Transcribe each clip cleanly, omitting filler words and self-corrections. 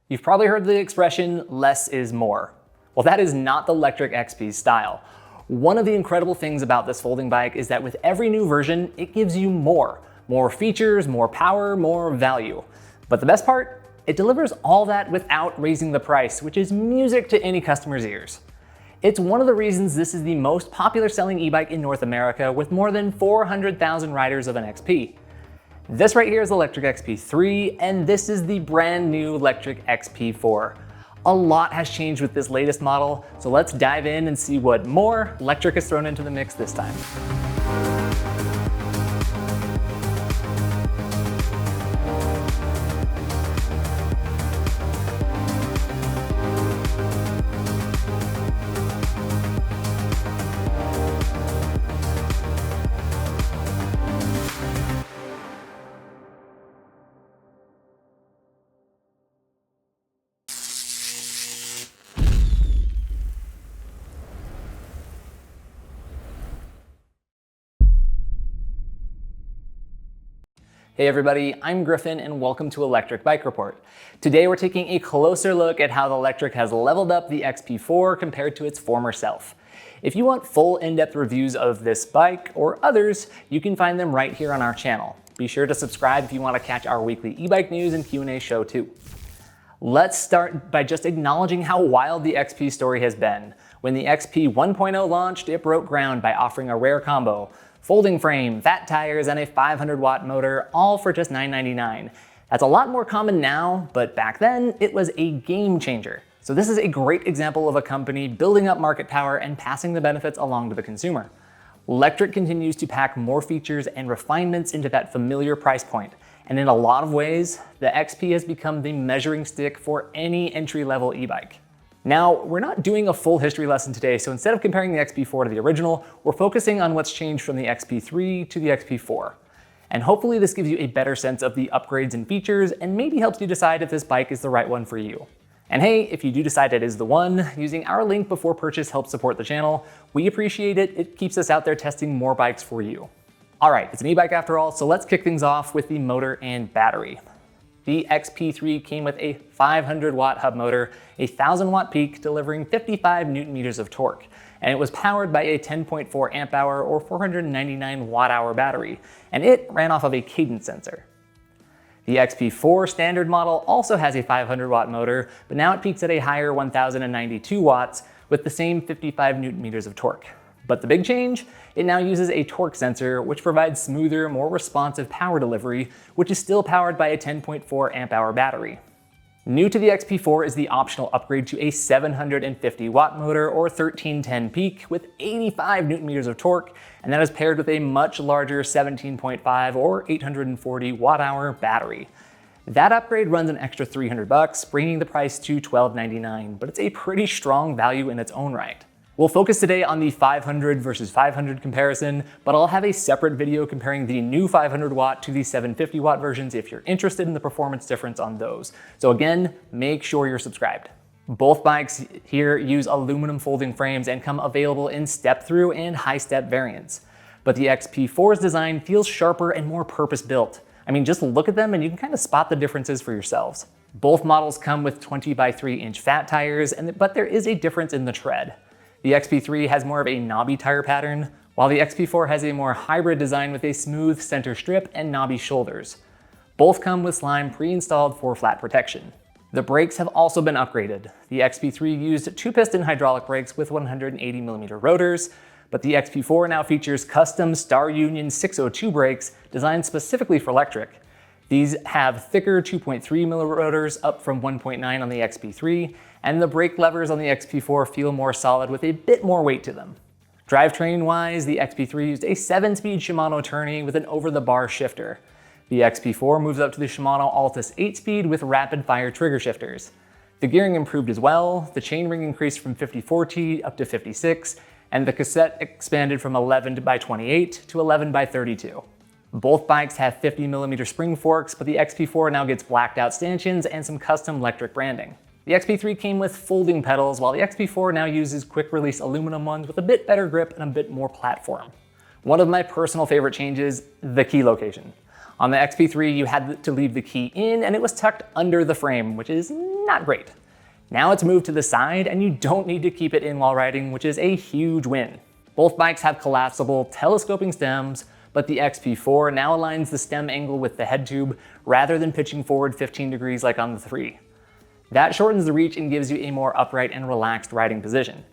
You've probably heard the expression, less is more. Well, that is not the Lectric XP's style. One of the incredible things about this folding bike is that with every new version, it gives you more. More features, more power, more value. But the best part? It delivers all that without raising the price, which is music to any customer's ears. It's one of the reasons this is the most popular selling e-bike in North America with more than 400,000 riders of an XP. This right here is the Lectric XP3, and this is the brand new Lectric XP4. A lot has changed with this latest model, so let's dive in and see what more Lectric has thrown into the mix this time. Hey everybody, I'm Griffin and welcome to Lectric Bike Report. Today we're taking a closer look at how the Lectric has leveled up the XP4 compared to its former self. If you want full in-depth reviews of this bike or others, you can find them right here on our channel. Be sure to subscribe if you want to catch our weekly e-bike news and Q&A show too. Let's start by just acknowledging how wild the XP story has been. When the XP 1.0 launched, it broke ground by offering a rare combo. Folding frame, fat tires, and a 500-watt motor, all for just $9.99. That's a lot more common now, but back then, it was a game changer. So this is a great example of a company building up market power and passing the benefits along to the consumer. Lectric continues to pack more features and refinements into that familiar price point. And in a lot of ways, the XP has become the measuring stick for any entry-level e-bike. Now, we're not doing a full history lesson today, so instead of comparing the XP4 to the original, we're focusing on what's changed from the XP3 to the XP4. And hopefully this gives you a better sense of the upgrades and features, and maybe helps you decide if this bike is the right one for you. And hey, if you do decide it is the one, using our link before purchase helps support the channel. We appreciate it. It keeps us out there testing more bikes for you. All right, it's an e-bike after all, so let's kick things off with the motor and battery. The XP3 came with a 500-watt hub motor, a 1,000-watt peak, delivering 55 Nm of torque, and it was powered by a 10.4 amp-hour or 499 watt-hour battery, and it ran off of a cadence sensor. The XP4 standard model also has a 500-watt motor, but now it peaks at a higher 1,092 watts with the same 55 Nm of torque. But the big change? It now uses a torque sensor, which provides smoother, more responsive power delivery, which is still powered by a 10.4 amp-hour battery. New to the XP4 is the optional upgrade to a 750-watt motor or 1310 peak with 85 Nm of torque, and that is paired with a much larger 17.5 or 840 watt-hour battery. That upgrade runs an extra $300, bringing the price to $12.99, but it's a pretty strong value in its own right. We'll focus today on the 500 versus 500 comparison, but I'll have a separate video comparing the new 500 watt to the 750 watt versions if you're interested in the performance difference on those. So again, make sure you're subscribed. Both bikes here use aluminum folding frames and come available in step-through and high-step variants. But the XP4's design feels sharper and more purpose-built. I mean, just look at them and you can kind of spot the differences for yourselves. Both models come with 20 by 3-inch fat tires, but there is a difference in the tread. The XP3 has more of a knobby tire pattern, while the XP4 has a more hybrid design with a smooth center strip and knobby shoulders. Both come with Slime pre-installed for flat protection. The brakes have also been upgraded. The XP3 used 2-piston hydraulic brakes with 180mm rotors, but the XP4 now features custom Star Union 602 brakes designed specifically for Lectric. These have thicker 2.3mm rotors up from 1.9 on the XP3, and the brake levers on the XP4 feel more solid with a bit more weight to them. Drivetrain-wise, the XP3 used a 7-speed Shimano tourney with an over-the-bar shifter. The XP4 moves up to the Shimano Altus 8-speed with rapid-fire trigger shifters. The gearing improved as well, the chainring increased from 54T up to 56, and the cassette expanded from 11 by 28 to 11 by 32. Both bikes have 50mm spring forks, but the XP4 now gets blacked out stanchions and some custom Lectric branding. The XP3 came with folding pedals, while the XP4 now uses quick-release aluminum ones with a bit better grip and a bit more platform. One of my personal favorite changes, the key location. On the XP3, you had to leave the key in and it was tucked under the frame, which is not great. Now it's moved to the side and you don't need to keep it in while riding, which is a huge win. Both bikes have collapsible, telescoping stems, but the XP4 now aligns the stem angle with the head tube rather than pitching forward 15 degrees like on the 3. That shortens the reach and gives you a more upright and relaxed riding position.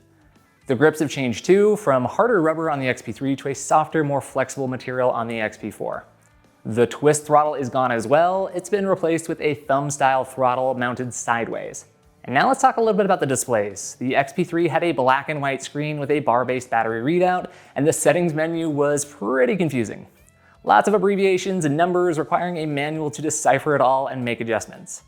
The grips have changed too, from harder rubber on the XP3 to a softer, more flexible material on the XP4. The twist throttle is gone as well. It's been replaced with a thumb-style throttle mounted sideways. And now let's talk a little bit about the displays. The XP3 had a black and white screen with a bar-based battery readout, and the settings menu was pretty confusing. Lots of abbreviations and numbers requiring a manual to decipher it all and make adjustments.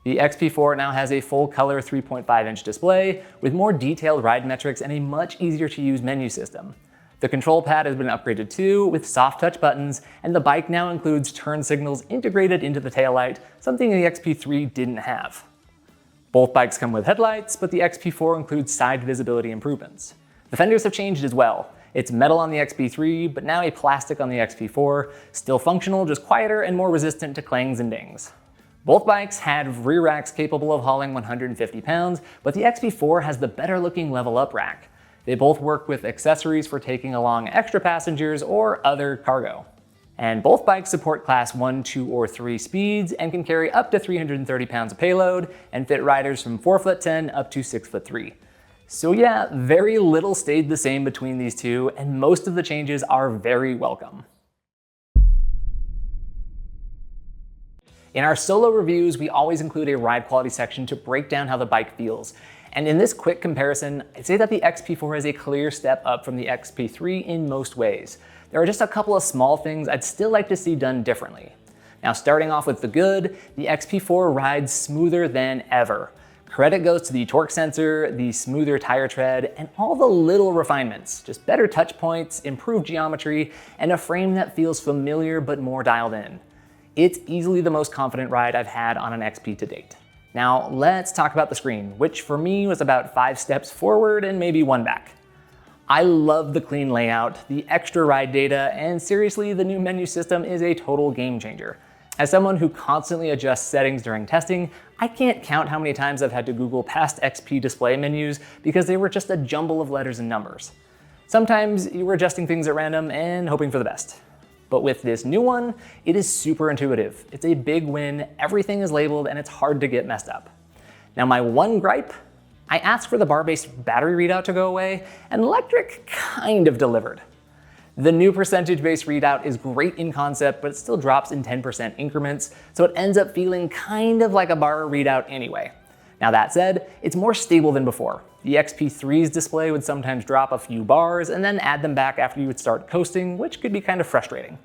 The XP4 now has a full-color 3.5-inch display with more detailed ride metrics and a much easier to use menu system. The control pad has been upgraded too, with soft touch buttons, and the bike now includes turn signals integrated into the taillight, something the XP3 didn't have. Both bikes come with headlights, but the XP4 includes side visibility improvements. The fenders have changed as well. It's metal on the XP3, but now a plastic on the XP4, still functional, just quieter and more resistant to clangs and dings. Both bikes had rear racks capable of hauling 150 pounds, but the XP4 has the better looking level up rack. They both work with accessories for taking along extra passengers or other cargo. And both bikes support class 1, 2, or 3 speeds and can carry up to 330 pounds of payload and fit riders from 4'10" up to 6'3". So yeah, very little stayed the same between these two, and most of the changes are very welcome. In our solo reviews, we always include a ride quality section to break down how the bike feels. And in this quick comparison, I'd say that the XP4 is a clear step up from the XP3 in most ways. There are just a couple of small things I'd still like to see done differently. Now, starting off with the good, the XP4 rides smoother than ever. Credit goes to the torque sensor, the smoother tire tread, and all the little refinements. Just better touch points, improved geometry, and a frame that feels familiar but more dialed in. It's easily the most confident ride I've had on an XP to date. Now, let's talk about the screen, which for me was about 5 steps forward and maybe 1 back. I love the clean layout, the extra ride data, and seriously, the new menu system is a total game changer. As someone who constantly adjusts settings during testing, I can't count how many times I've had to Google past XP display menus because they were just a jumble of letters and numbers. Sometimes you were adjusting things at random and hoping for the best. But with this new one, it is super intuitive. It's a big win, everything is labeled, and it's hard to get messed up. Now, my one gripe, I asked for the bar-based battery readout to go away, and Lectric kind of delivered. The new percentage-based readout is great in concept, but it still drops in 10% increments, so it ends up feeling kind of like a bar readout anyway. Now that said, it's more stable than before. The XP3's display would sometimes drop a few bars and then add them back after you would start coasting, which could be kind of frustrating.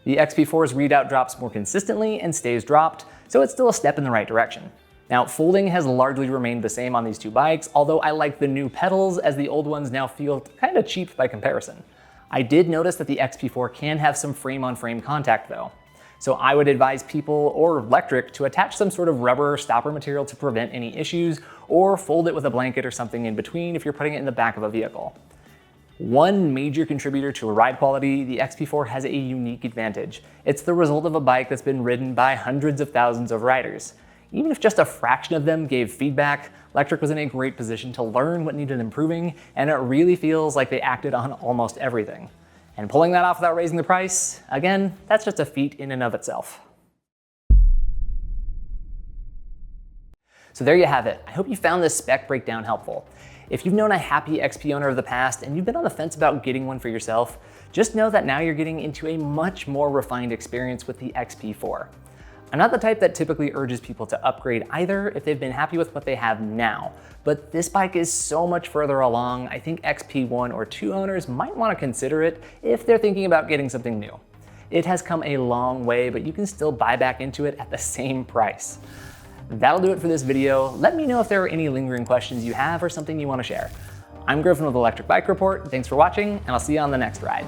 The XP4's readout drops more consistently and stays dropped, so it's still a step in the right direction. Now, folding has largely remained the same on these two bikes, although I like the new pedals as the old ones now feel kind of cheap by comparison. I did notice that the XP4 can have some frame-on-frame contact though. So I would advise people or Lectric to attach some sort of rubber stopper material to prevent any issues, or fold it with a blanket or something in between if you're putting it in the back of a vehicle. One major contributor to ride quality, the XP4 has a unique advantage. It's the result of a bike that's been ridden by hundreds of thousands of riders. Even if just a fraction of them gave feedback, Lectric was in a great position to learn what needed improving, and it really feels like they acted on almost everything. And pulling that off without raising the price, again, that's just a feat in and of itself. So there you have it. I hope you found this spec breakdown helpful. If you've known a happy XP owner of the past and you've been on the fence about getting one for yourself, just know that now you're getting into a much more refined experience with the XP4. I'm not the type that typically urges people to upgrade either if they've been happy with what they have now, but this bike is so much further along, I think XP1 or 2 owners might want to consider it if they're thinking about getting something new. It has come a long way, but you can still buy back into it at the same price. That'll do it for this video. Let me know if there are any lingering questions you have or something you want to share. I'm Griffin with the Lectric Bike Report. Thanks for watching, and I'll see you on the next ride.